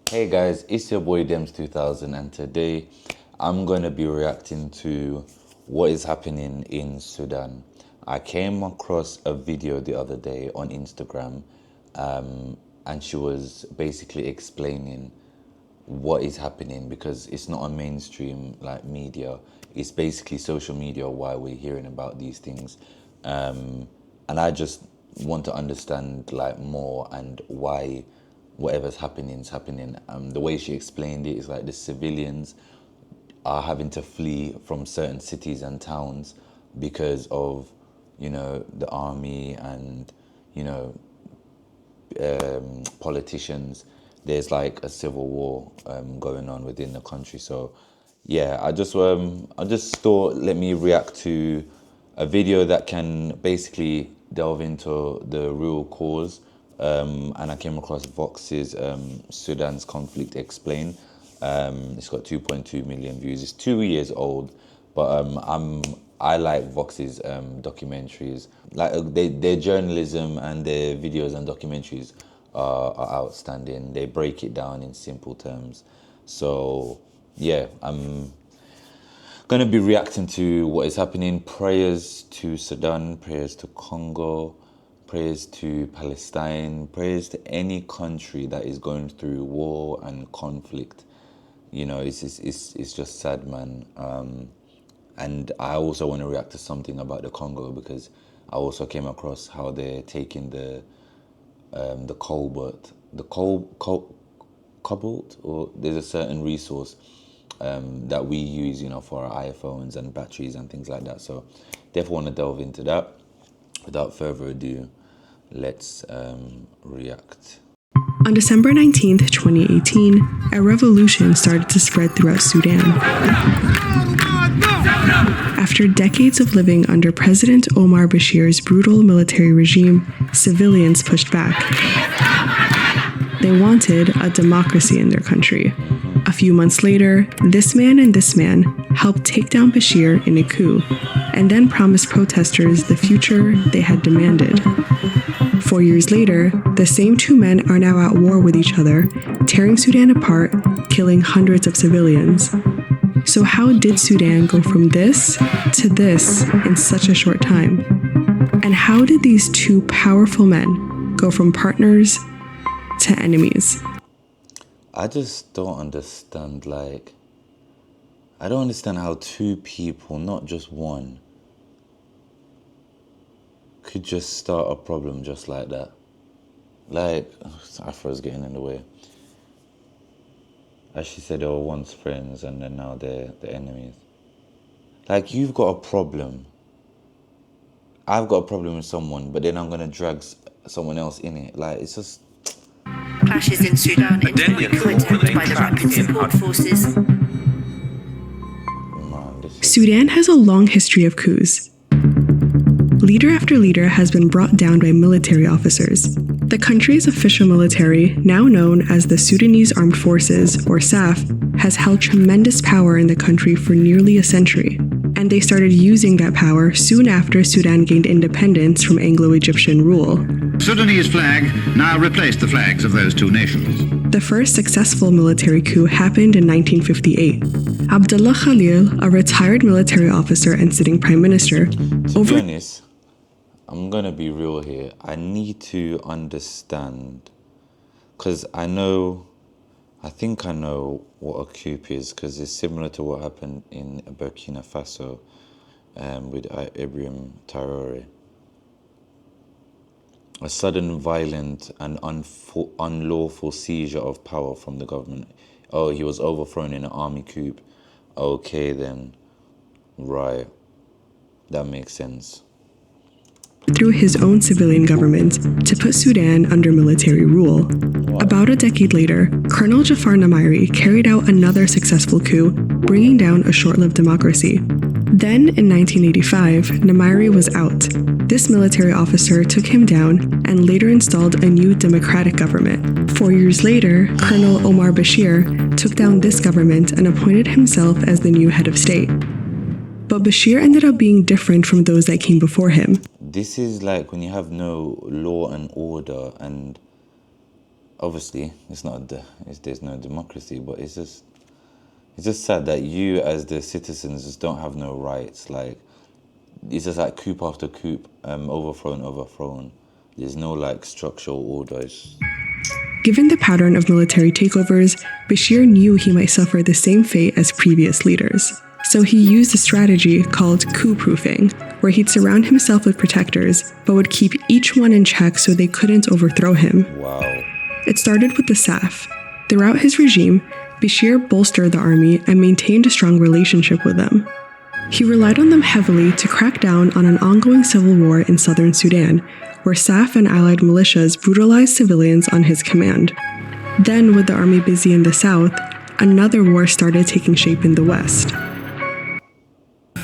Hey guys, it's your boy Dems2000 and today I'm going to be reacting to what is happening in Sudan. I came across a video the other day on Instagram and she was basically explaining what is happening because it's not a mainstream like media. It's basically social media why we're hearing about these things. And I just want to understand like more and why whatever's happening is happening. The way she explained it is like the civilians are having to flee from certain cities and towns because of, the army and, you know, politicians. There's like a civil war going on within the country. So yeah, I just thought let me react to a video that can basically delve into the real cause. And I came across Vox's Sudan's conflict explained. It's got 2.2 million views. It's 2 years old, but I like Vox's documentaries. Like their journalism and their videos and documentaries are outstanding. They break it down in simple terms. So yeah, I'm gonna be reacting to what is happening. Prayers to Sudan, prayers to Congo, prayers to Palestine, prayers to any country that is going through war and conflict. It's just sad, man. And I also want to react to something about the Congo because I also came across how they're taking the cobalt, cobalt, or there's a certain resource that we use, for our iPhones and batteries and things like that. So definitely want to delve into that. Without further ado, let's react. On December 19th, 2018, a revolution started to spread throughout Sudan. After decades of living under President Omar Bashir's brutal military regime, civilians pushed back. They wanted a democracy in their country. A few months later, this man and this man helped take down Bashir in a coup, and then promised protesters the future they had demanded. 4 years later, the same two men are now at war with each other, tearing Sudan apart, killing hundreds of civilians. So how did Sudan go from this to this in such a short time? And how did these two powerful men go from partners to enemies? I just don't understand, I don't understand how two people, not just one, could just start a problem just like that. Afro's getting in the way. As she said, they were once friends and then now they're enemies. You've got a problem. I've got a problem with someone, but then I'm going to drag someone else in it. It's just... Clashes in Sudan attempt by the Rapid Support Forces. Sudan has a long history of coups. Leader after leader has been brought down by military officers. The country's official military, now known as the Sudanese Armed Forces, or SAF, has held tremendous power in the country for nearly a century. And they started using that power soon after Sudan gained independence from Anglo-Egyptian rule. Sudanese flag now replaced the flags of those two nations. The first successful military coup happened in 1958. Abdullah Khalil, a retired military officer and sitting prime minister, To be honest, I'm gonna be real here. I need to understand, because I think I know what a coup is, because it's similar to what happened in Burkina Faso with Ibrahim Traoré. A sudden, violent, and unlawful seizure of power from the government. Oh, he was overthrown in an army coup. Okay, then. Right. That makes sense. Through his own civilian government to put Sudan under military rule. About a decade later, Colonel Jafar Namairi carried out another successful coup, bringing down a short-lived democracy. Then, in 1985, Namairi was out. This military officer took him down and later installed a new democratic government. 4 years later, Colonel Omar Bashir took down this government and appointed himself as the new head of state. But Bashir ended up being different from those that came before him. This is like when you have no law and order and obviously there's no democracy, but it's just sad that you as the citizens just don't have no rights. Like, it's just like coup after coup, overthrown. There's no like structural orders. Given the pattern of military takeovers, Bashir knew he might suffer the same fate as previous leaders. So he used a strategy called coup-proofing, where he'd surround himself with protectors, but would keep each one in check so they couldn't overthrow him. Wow. It started with the SAF. Throughout his regime, Bashir bolstered the army and maintained a strong relationship with them. He relied on them heavily to crack down on an ongoing civil war in southern Sudan, where SAF and allied militias brutalized civilians on his command. Then, with the army busy in the south, another war started taking shape in the west.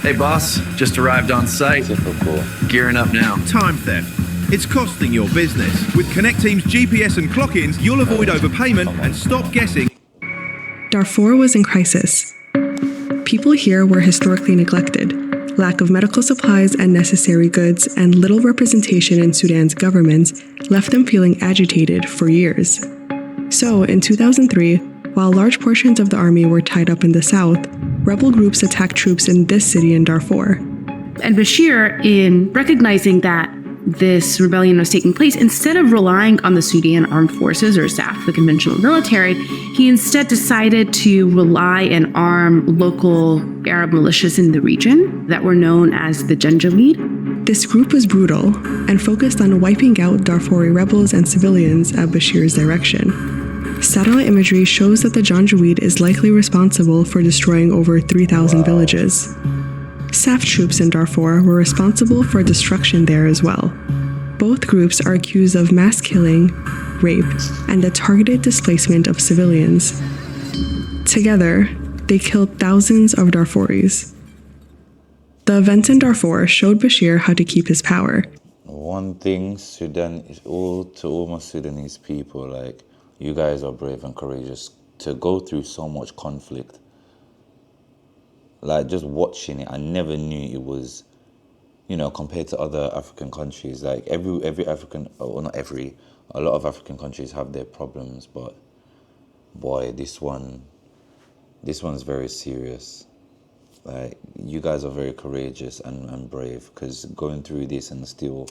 Hey boss, just arrived on site. Typical. Gearing up now. Time theft. It's costing your business. With Connect Team's GPS and clock-ins, you'll avoid overpayment and stop guessing. Darfur was in crisis. People here were historically neglected. Lack of medical supplies and necessary goods and little representation in Sudan's government left them feeling agitated for years. So, in 2003, while large portions of the army were tied up in the south, rebel groups attacked troops in this city in Darfur. And Bashir, in recognizing that this rebellion was taking place, instead of relying on the Sudan armed forces or SAF, the conventional military, he instead decided to rely and arm local Arab militias in the region that were known as the Janjaweed. This group was brutal and focused on wiping out Darfuri rebels and civilians at Bashir's direction. Satellite imagery shows that the Janjaweed is likely responsible for destroying over 3,000 villages. SAF troops in Darfur were responsible for destruction there as well. Both groups are accused of mass killing, rape, and the targeted displacement of civilians. Together, they killed thousands of Darfuris. The events in Darfur showed Bashir how to keep his power. One thing, Sudan is all my Sudanese people, like, you guys are brave and courageous to go through so much conflict. Like, just watching it, I never knew it was, compared to other African countries. Like, every African, well, not every, a lot of African countries have their problems, but boy, this one's very serious. Like, you guys are very courageous and brave, because going through this and still...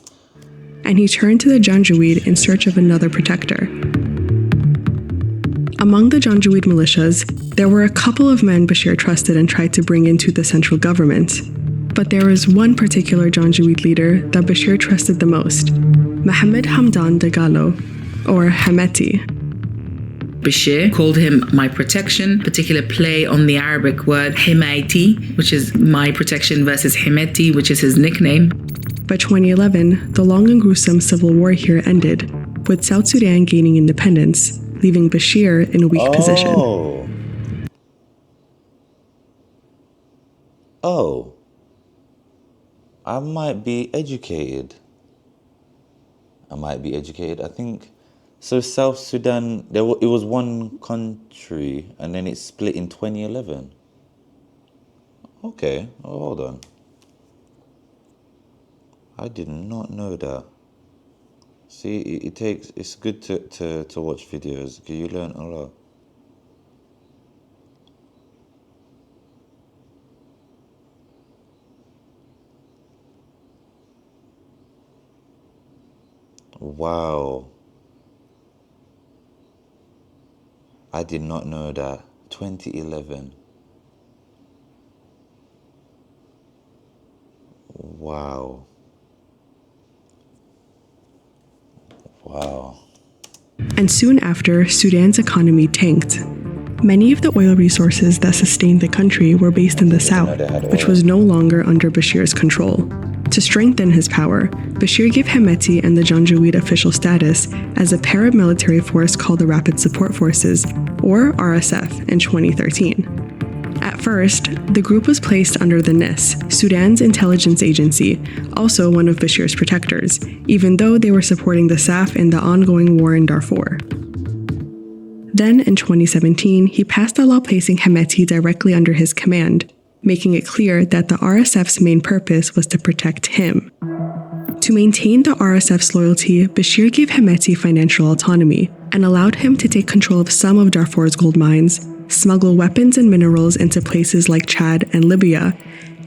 And he turned to the Janjaweed in search of another protector. Among the Janjaweed militias, there were a couple of men Bashir trusted and tried to bring into the central government. But there was one particular Janjaweed leader that Bashir trusted the most, Mohammed Hamdan Dagalo, or Hemeti. Bashir called him my protection, particular play on the Arabic word Himayti, which is my protection, versus Hemeti, which is his nickname. By 2011, the long and gruesome civil war here ended, with South Sudan gaining independence, leaving Bashir in a weak position. Oh, I might be educated. I think, so South Sudan, it was one country, and then it split in 2011. Okay, hold on. I did not know that. See, it's good to watch videos, because you learn a lot. Wow. I did not know that. 2011. Wow. Wow. And soon after, Sudan's economy tanked. Many of the oil resources that sustained the country were based in the south, which was no longer under Bashir's control. To strengthen his power, Bashir gave Hemeti and the Janjaweed official status as a paramilitary force called the Rapid Support Forces, or RSF, in 2013. At first, the group was placed under the NIS, Sudan's intelligence agency, also one of Bashir's protectors, even though they were supporting the SAF in the ongoing war in Darfur. Then, in 2017, he passed a law placing Hemeti directly under his command, making it clear that the RSF's main purpose was to protect him. To maintain the RSF's loyalty, Bashir gave Hemeti financial autonomy, and allowed him to take control of some of Darfur's gold mines, smuggle weapons and minerals into places like Chad and Libya,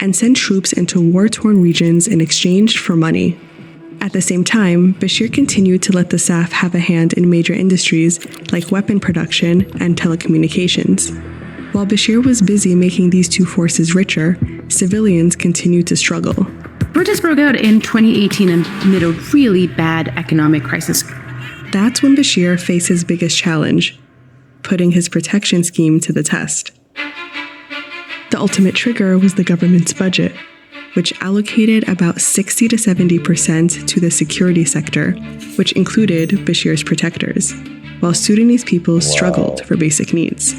and send troops into war-torn regions in exchange for money. At the same time, Bashir continued to let the SAF have a hand in major industries like weapon production and telecommunications. While Bashir was busy making these two forces richer, civilians continued to struggle. Protests broke out in 2018 amid a really bad economic crisis. That's when Bashir faced his biggest challenge, putting his protection scheme to the test. The ultimate trigger was the government's budget, which allocated about 60 to 70% to the security sector, which included Bashir's protectors, while Sudanese people struggled for basic needs.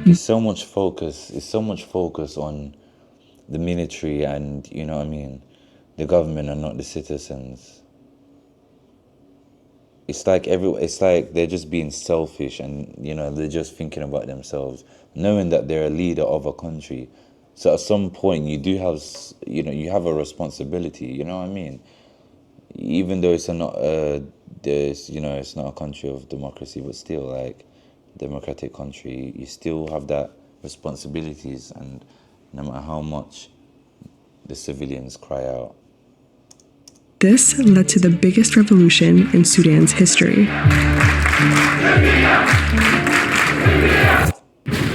It's so much focus on the military and, you know what I mean, the government and not the citizens. It's like they're just being selfish and, you know, they're just thinking about themselves, knowing that they're a leader of a country. So at some point you do have, you have a responsibility, you know what I mean? Even though it's not a country of democracy, but still, like, democratic country, you still have that responsibilities, and no matter how much the civilians cry out. This led to the biggest revolution in Sudan's history.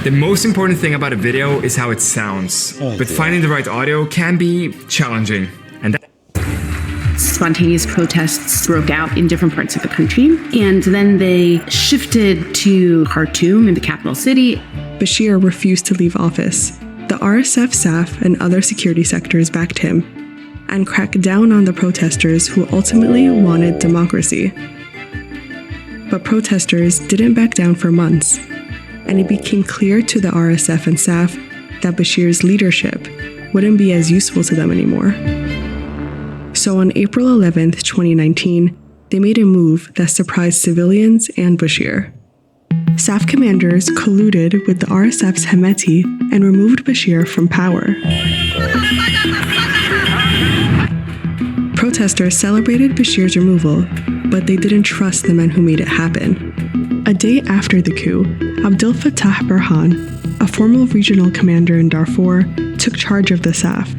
The most important thing about a video is how it sounds, but finding the right audio can be challenging. Spontaneous protests broke out in different parts of the country, and then they shifted to Khartoum, in the capital city. Bashir refused to leave office. The RSF, SAF, and other security sectors backed him and cracked down on the protesters who ultimately wanted democracy. But protesters didn't back down for months, and it became clear to the RSF and SAF that Bashir's leadership wouldn't be as useful to them anymore. So on April 11th, 2019, they made a move that surprised civilians and Bashir. SAF commanders colluded with the RSF's Hemeti and removed Bashir from power. Protesters celebrated Bashir's removal, but they didn't trust the men who made it happen. A day after the coup, Abdel Fattah Burhan, a former regional commander in Darfur, took charge of the SAF.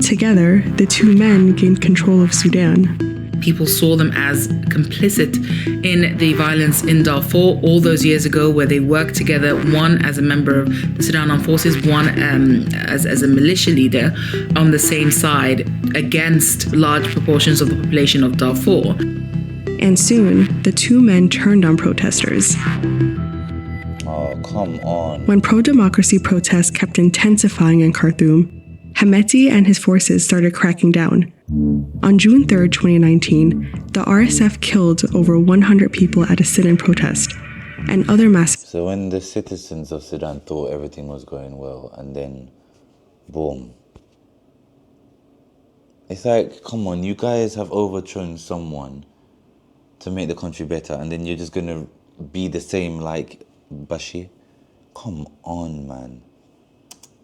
Together, the two men gained control of Sudan. People saw them as complicit in the violence in Darfur all those years ago, where they worked together, one as a member of the Sudan Armed Forces, one as a militia leader on the same side against large proportions of the population of Darfur. And soon, the two men turned on protesters. Oh, come on. When pro-democracy protests kept intensifying in Khartoum, Hemeti and his forces started cracking down. On June 3rd, 2019, the RSF killed over 100 people at a sit-in protest, and other massacres. So when the citizens of Sudan thought everything was going well, and then, boom. It's like, come on, you guys have overthrown someone to make the country better, and then you're just going to be the same like Bashir? Come on, man.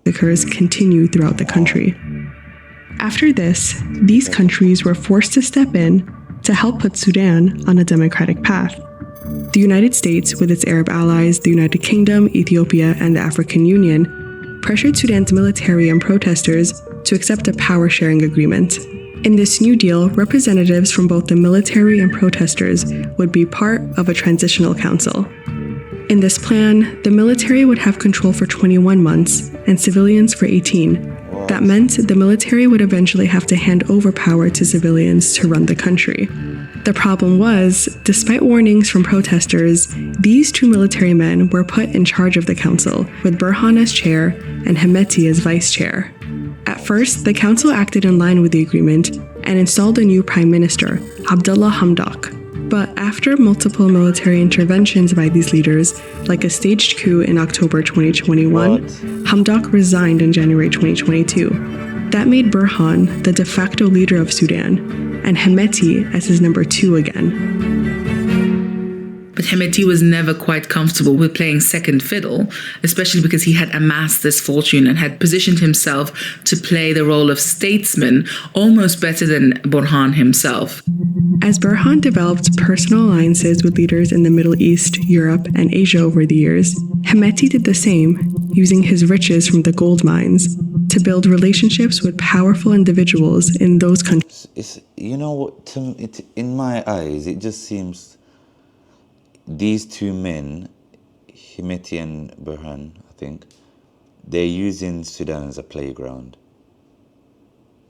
Massacres continue throughout the country. After this, these countries were forced to step in to help put Sudan on a democratic path. The United States, with its Arab allies, the United Kingdom, Ethiopia, and the African Union, pressured Sudan's military and protesters to accept a power-sharing agreement. In this new deal, representatives from both the military and protesters would be part of a transitional council. In this plan, the military would have control for 21 months and civilians for 18. That meant the military would eventually have to hand over power to civilians to run the country. The problem was, despite warnings from protesters, these two military men were put in charge of the council, with Burhan as chair and Hemeti as vice chair. At first, the council acted in line with the agreement and installed a new prime minister, Abdullah Hamdok. But after multiple military interventions by these leaders, like a staged coup in October 2021, Hamdok resigned in January 2022. That made Burhan the de facto leader of Sudan, and Hemeti as his number two again. that Hemeti was never quite comfortable with playing second fiddle, especially because he had amassed this fortune and had positioned himself to play the role of statesman almost better than Burhan himself. As Burhan developed personal alliances with leaders in the Middle East, Europe, and Asia over the years, Hemeti did the same, using his riches from the gold mines to build relationships with powerful individuals in those countries. It's you know what, in my eyes, it just seems these two men, Hemeti and Burhan, I think, they're using Sudan as a playground.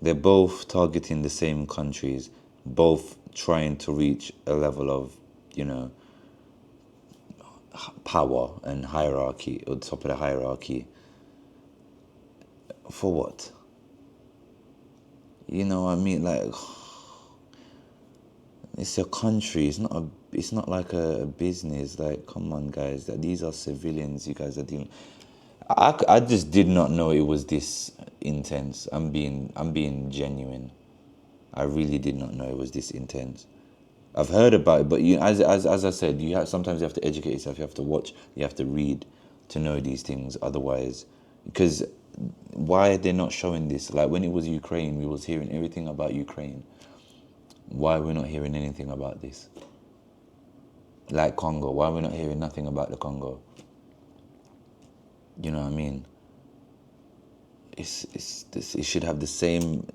They're both targeting the same countries, both trying to reach a level of, power and hierarchy, or top of the hierarchy. For what? You know what I mean? Like, it's a country. It's not like a business. Like, come on, guys. These are civilians. You guys are dealing. I just did not know it was this intense. I'm being genuine. I really did not know it was this intense. I've heard about it, but as I said, sometimes you have to educate yourself. You have to watch. You have to read to know these things. Otherwise, because why are they not showing this? Like when it was Ukraine, we was hearing everything about Ukraine. Why we're not hearing anything about this? Like Congo, why we're not hearing nothing about the Congo? You know what I mean? It should have the same,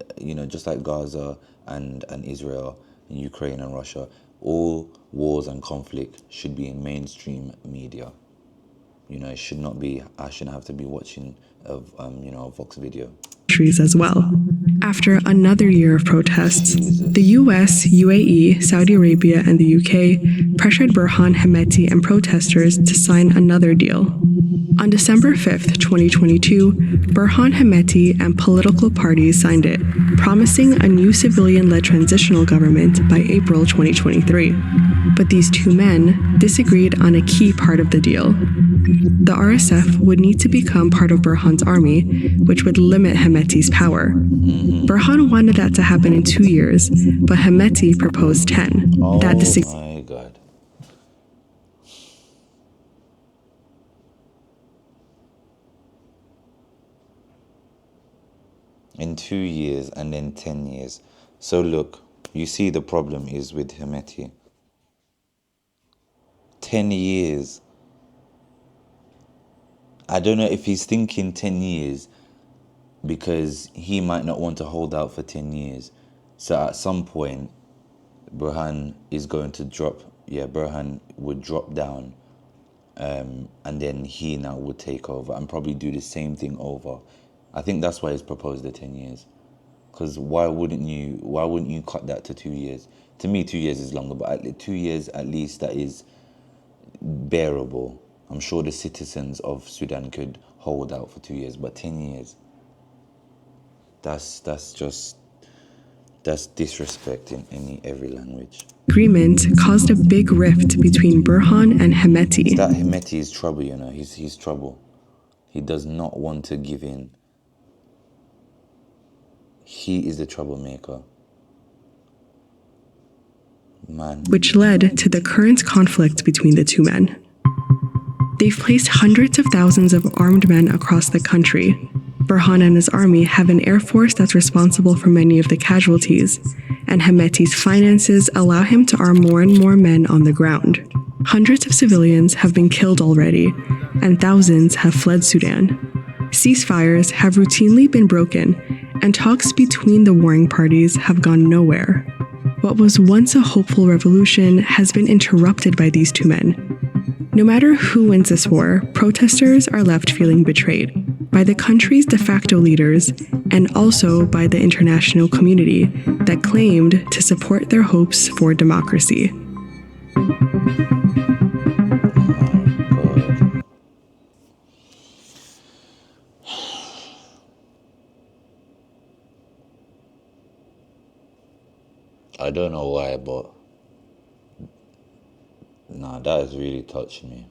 just like Gaza and Israel and Ukraine and Russia. All wars and conflict should be in mainstream media. It should not be. I shouldn't have to be watching a Vox video. As well. After another year of protests, the US, UAE, Saudi Arabia, and the UK pressured Burhan Hemeti and protesters to sign another deal. On December 5th, 2022, Burhan Hemeti and political parties signed it, promising a new civilian-led transitional government by April 2023. But these two men disagreed on a key part of the deal. The RSF would need to become part of Burhan's army, which would limit Hemeti's power. Burhan wanted that to happen in 2 years, but Hemeti proposed 10. Oh my God. In 2 years and then 10 years. So look, you see the problem is with Hemeti. 10 years. I don't know if he's thinking 10 years because he might not want to hold out for 10 years. So at some point, Burhan is going to drop. Yeah, Burhan would drop down. And then he now would take over and probably do the same thing over. I think that's why he's proposed the 10 years. Because why wouldn't you cut that to 2 years? To me, 2 years is longer, but 2 years at least that is bearable. I'm sure the citizens of Sudan could hold out for 2 years, but 10 years, that's disrespect in every language. Agreement caused a big rift between Burhan and Hemeti. That Hemeti is trouble, he's trouble. He does not want to give in. He is the troublemaker. Man. Which led to the current conflict between the two men. They've placed hundreds of thousands of armed men across the country. Burhan and his army have an air force that's responsible for many of the casualties, and Hemeti's finances allow him to arm more and more men on the ground. Hundreds of civilians have been killed already, and thousands have fled Sudan. Ceasefires have routinely been broken, and talks between the warring parties have gone nowhere. What was once a hopeful revolution has been interrupted by these two men. No matter who wins this war, protesters are left feeling betrayed by the country's de facto leaders and also by the international community that claimed to support their hopes for democracy. I don't know why, but nah, that has really touched me.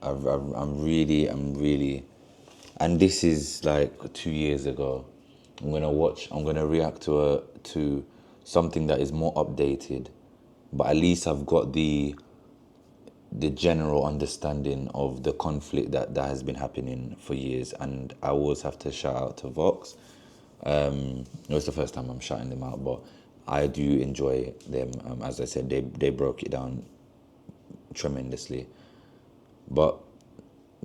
I'm really, and this is like 2 years ago. I'm gonna react to something that is more updated, but at least I've got the general understanding of the conflict that has been happening for years. And I always have to shout out to Vox. It's the first time I'm shouting them out, but I do enjoy them. As I said, they broke it down tremendously. But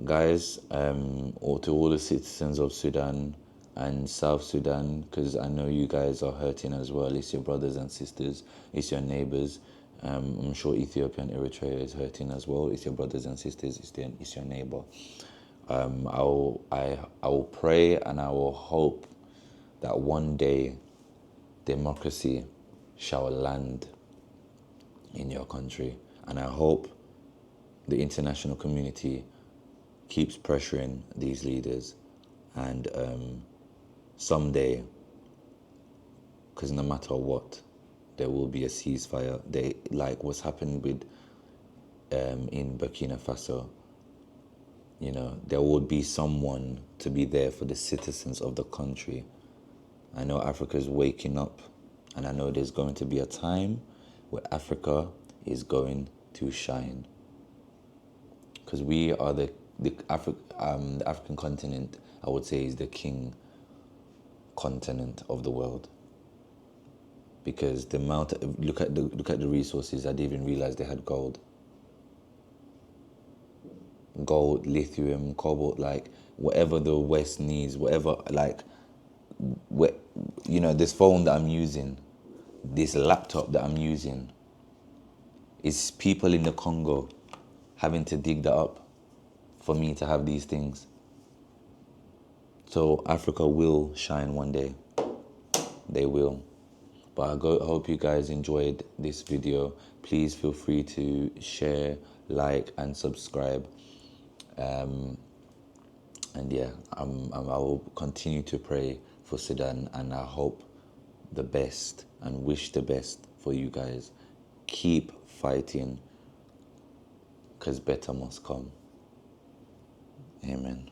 guys, or to all the citizens of Sudan and South Sudan, because I know you guys are hurting as well. It's your brothers and sisters, it's your neighbors. I'm sure Ethiopia and Eritrea is hurting as well. It's your brothers and sisters, it's your neighbor. I will pray and I will hope that one day democracy shall land in your country. And I hope the international community keeps pressuring these leaders, and someday, because no matter what, there will be a ceasefire. Like what's happened with in Burkina Faso, you know, there would be someone to be there for the citizens of the country. I know Africa's waking up, and I know there's going to be a time where Africa is going to shine, because we are the African continent, I would say, is the king continent of the world, because the amount look at the resources. I didn't even realize they had gold, lithium, cobalt, like whatever the West needs, whatever, like you know, this phone that I'm using, this laptop that I'm using, is people in the Congo having to dig that up for me to have these things. So Africa will shine one day. They will. But I hope you guys enjoyed this video. Please feel free to share, like, and subscribe. And yeah, I will continue to pray for Sudan, and I hope the best and wish the best for you guys. Keep fighting, because better must come. Amen.